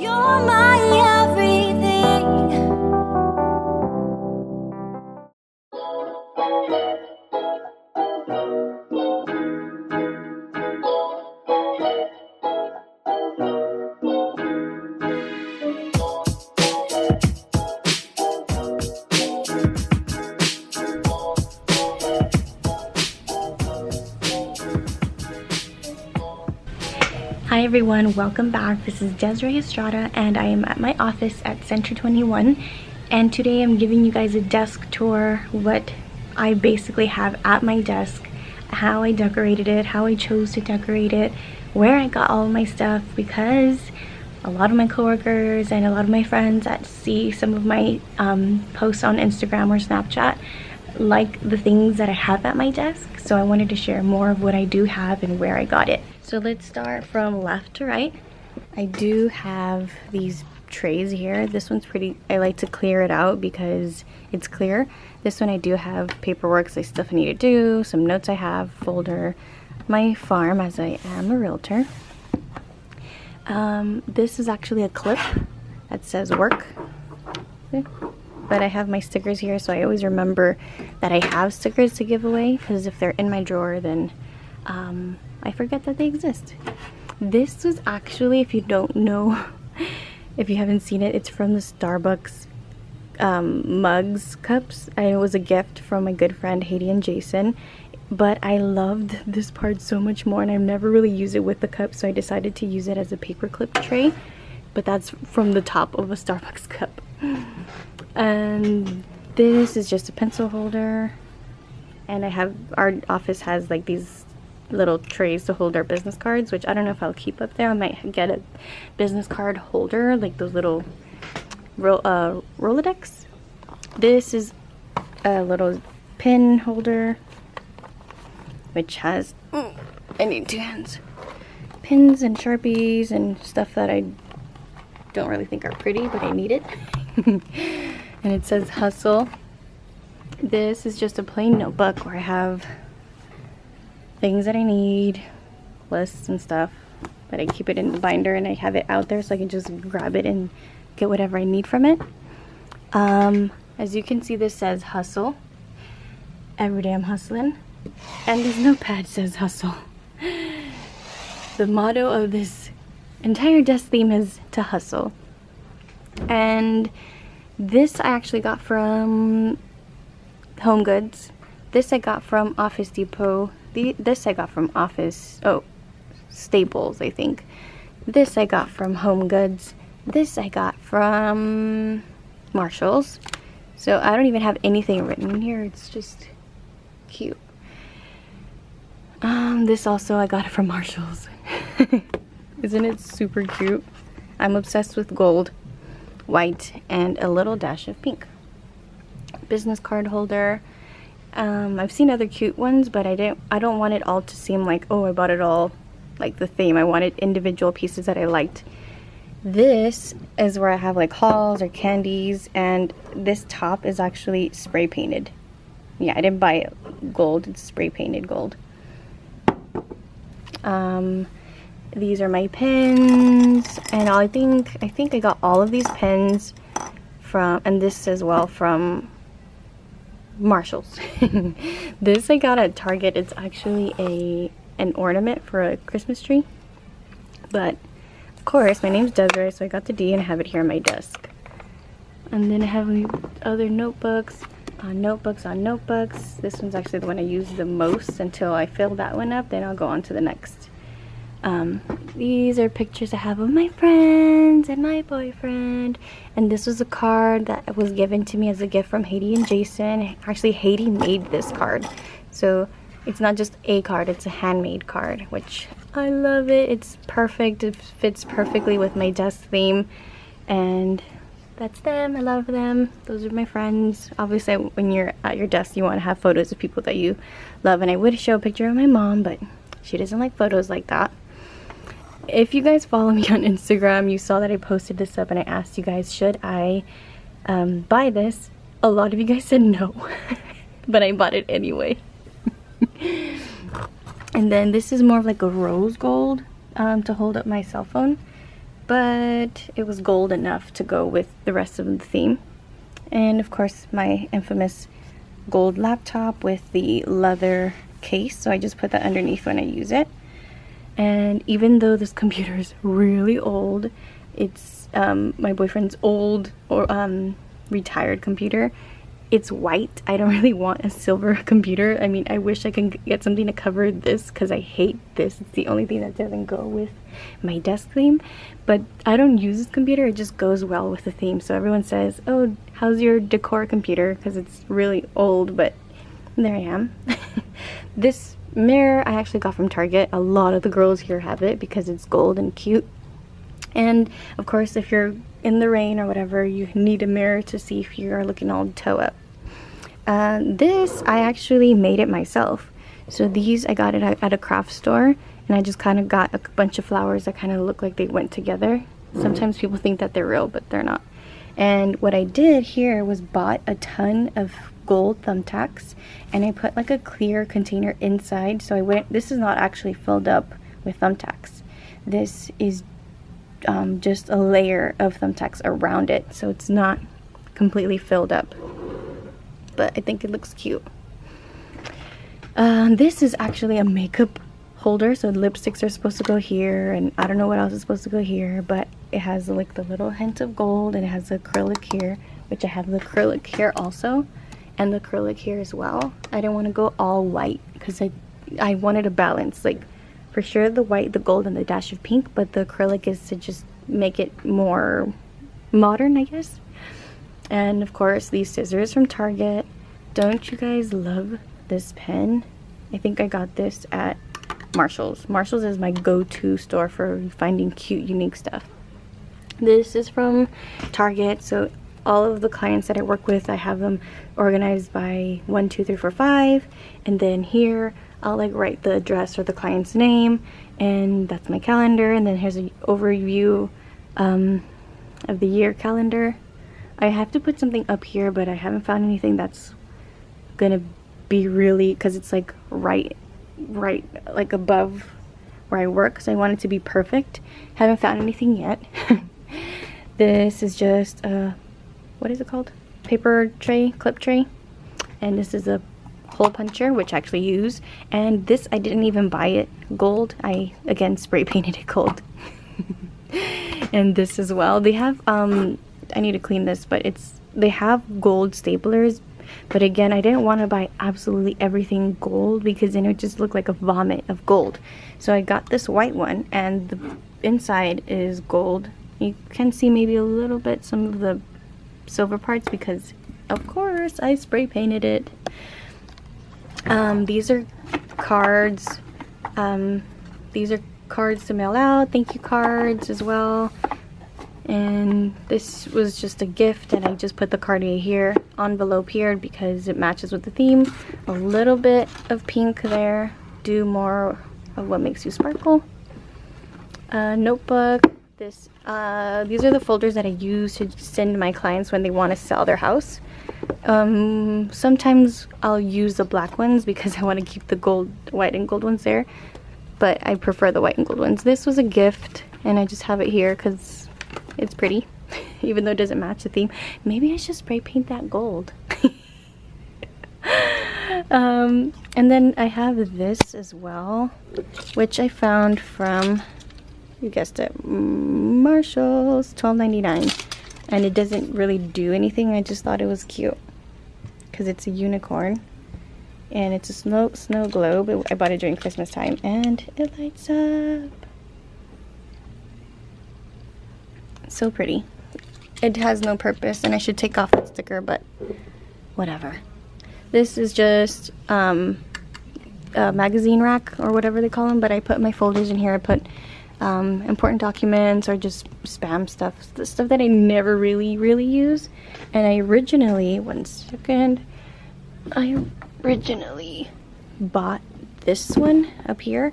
You're my everything. Hi everyone, welcome back. This is Desiree Estrada and I am at my office at Center 21, and today I'm giving you guys a desk tour, what I basically have at my desk, how I decorated it, how I chose to decorate it, where I got all of my stuff, because a lot of my coworkers and a lot of my friends that see some of my posts on Instagram or Snapchat like the things that I have at my desk, so I wanted to share more of what I do have and where I got it. So let's start from left to right. I do have these trays here. This one's pretty, I like to clear it out because it's clear. This one I do have paperwork, so stuff I need to do, some notes I have, folder, my farm as I am a realtor. This is actually a clip that says work. But I have my stickers here, so I always remember that I have stickers to give away, because if they're in my drawer, then I forget that they exist. This was actually, if you don't know, if you haven't seen it, it's from the Starbucks mugs cups. It was a gift from my good friend Haiti and Jason, but I loved this part so much more, and I've never really used it with the cup, so I decided to use it as a paperclip tray. But that's from the top of a Starbucks cup. And this is just a pencil holder, and I have, our office has like these little trays to hold our business cards, which I don't know if I'll keep up there. I might get a business card holder, like those little Rolodex. This is a little pin holder, which has, I need two hands, pins and Sharpies and stuff that I don't really think are pretty, but I need it. And it says hustle. This is just a plain notebook where I have things that I need, lists and stuff, but I keep it in the binder and I have it out there so I can just grab it and get whatever I need from it. As you can see, this says hustle. Every day I'm hustling. And this notepad says hustle. The motto of this entire desk theme is to hustle. And this I actually got from Home Goods. This I got from Office Depot. This I got from Staples, I think. This I got from Home Goods. This I got from Marshall's. So I don't even have anything written in here. It's just cute. This also I got it from Marshall's. Isn't it super cute? I'm obsessed with gold, white, and a little dash of pink. Business card holder. I've seen other cute ones, but I don't want it all to seem like, oh, I bought it all like the theme. I wanted individual pieces that I liked. This is where I have like hauls or candies, and this top is actually spray painted. Yeah, I didn't buy it gold, it's spray painted gold. These are my pens, and I think I got all of these pens from, and this as well, from Marshall's. This I got at Target. It's actually an ornament for a Christmas tree, but of course my name's Desiree, so I got the D and I have it here on my desk. And then I have other notebooks on notebooks on notebooks. This one's actually the one I use the most. Until I fill that one up, then I'll go on to the next. These are pictures I have of my friends and my boyfriend, and this was a card that was given to me as a gift from Haiti and Jason. Actually, Haiti made this card, so it's not just a card, it's a handmade card, which I love it. It's perfect. It fits perfectly with my desk theme, and that's them. I love them. Those are my friends. Obviously, when you're at your desk, you want to have photos of people that you love, and I would show a picture of my mom, but she doesn't like photos like that. If you guys follow me on Instagram, you saw that I posted this up and I asked you guys, should I buy this? A lot of you guys said no, but I bought it anyway. And then this is more of like a rose gold to hold up my cell phone. but it was gold enough to go with the rest of the theme. And of course my infamous gold laptop with the leather case, so I just put that underneath when I use it. And even though this computer is really old, it's my boyfriend's old or retired computer, it's white. I don't really want a silver computer. I mean, I wish I could get something to cover this because I hate this. It's the only thing that doesn't go with my desk theme. But I don't use this computer. It just goes well with the theme. So everyone says, oh, how's your Decor computer? Because it's really old, but there I am. This mirror I actually got from Target. A lot of the girls here have it because it's gold and cute. And of course, if you're in the rain or whatever, you need a mirror to see if you're looking all toe up. This, I actually made it myself. So these, I got it at a craft store, and I just kind of got a bunch of flowers that kind of look like they went together. Sometimes people think that they're real, but they're not. And what I did here was bought a ton of gold thumbtacks, and I put like a clear container inside. So this is not actually filled up with thumbtacks. This is just a layer of thumbtacks around it, so it's not completely filled up. But I think it looks cute. This is actually a makeup holder, so lipsticks are supposed to go here, and I don't know what else is supposed to go here, but it has like the little hint of gold, and it has the acrylic here, which I have the acrylic here also, and the acrylic here as well. I didn't want to go all white because I wanted a balance, like for sure the white, the gold, and the dash of pink, but the acrylic is to just make it more modern, I guess. And of course, these scissors from Target. Don't you guys love this pen? I think I got this at Marshall's. Marshall's is my go-to store for finding cute, unique stuff. This is from Target, so all of the clients that I work with, I have them organized by 1, 2, 3, 4, 5, and then here I'll like write the address or the client's name, and that's my calendar. And then here's an overview of the year calendar. I have to put something up here, but I haven't found anything that's gonna be really, because it's like right like above where I work, because I want it to be perfect. Haven't found anything yet. This is just a, what is it called? Paper tray, clip tray. And this is a hole puncher, which I actually use. And this, I didn't even buy it gold. I again spray painted it gold. And this as well. They have I need to clean this, but they have gold staplers, but again, I didn't want to buy absolutely everything gold because then it would just look like a vomit of gold. So I got this white one, and the inside is gold. You can see maybe a little bit some of the silver parts because of course I spray painted it. These are cards. These are cards to mail out, thank you cards as well. And this was just a gift, and I just put the card here, envelope here, because it matches with the theme. A little bit of pink there, do more of what makes you sparkle. Notebook. These are the folders that I use to send my clients when they want to sell their house. Sometimes I'll use the black ones because I want to keep the gold, white and gold ones there, but I prefer the white and gold ones. This was a gift, and I just have it here because it's pretty, even though it doesn't match the theme. Maybe I should spray paint that gold. And then I have this as well, which I found from, you guessed it, Marshall's, $12.99. And it doesn't really do anything. I just thought it was cute because it's a unicorn, and it's a snow globe. I bought it during Christmas time, and it lights up. So pretty. It has no purpose, and I should take off that sticker, but whatever. This is just a magazine rack or whatever they call them, but I put my folders in here. I put important documents or just spam stuff, the stuff that I never really use. And I originally, I originally bought this one up here,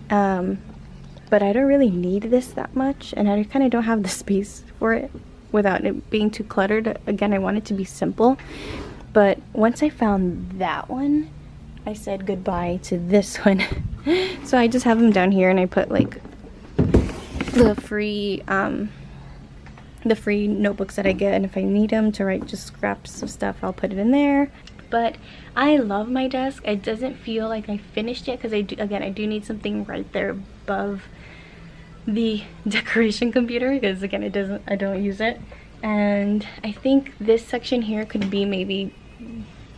but I don't really need this that much, and I kind of don't have the space for it without it being too cluttered. Again, I want it to be simple, but once I found that one, I said goodbye to this one. So I just have them down here, and I put like the free notebooks that I get, and if I need them to write just scraps of stuff, I'll put it in there. But I love my desk. It doesn't feel like I finished it because I do need something right there above the decoration computer, because again I don't use it. And I think this section here could be maybe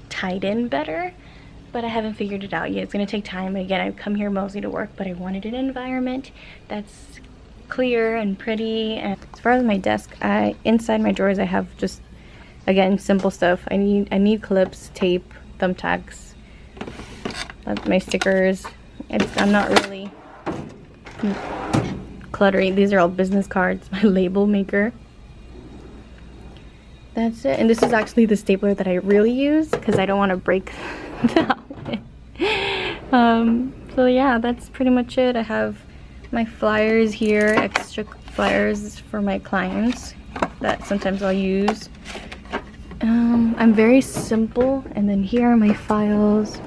tied in better, but I haven't figured it out yet. It's gonna take time. Again, I come here mostly to work, but I wanted an environment that's clear and pretty. And as far as my desk, inside my drawers I have just, again, simple stuff. I need clips, tape, thumbtacks, my stickers. I'm not really cluttery. These are all business cards, my label maker. That's it. And this is actually the stapler that I really use because I don't want to break that one. So yeah, that's pretty much it. I have my flyers here, extra flyers for my clients that sometimes I'll use. I'm very simple, and then here are my files,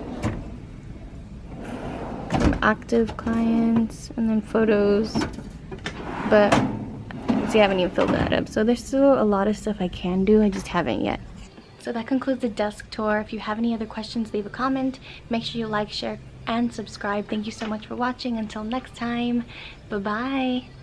some active clients, and then photos. But see, I haven't even filled that up, so there's still a lot of stuff I can do, I just haven't yet. So that concludes the desk tour. If you have any other questions, leave a comment. Make sure you like, share, and subscribe. Thank you so much for watching. Until next time, bye bye.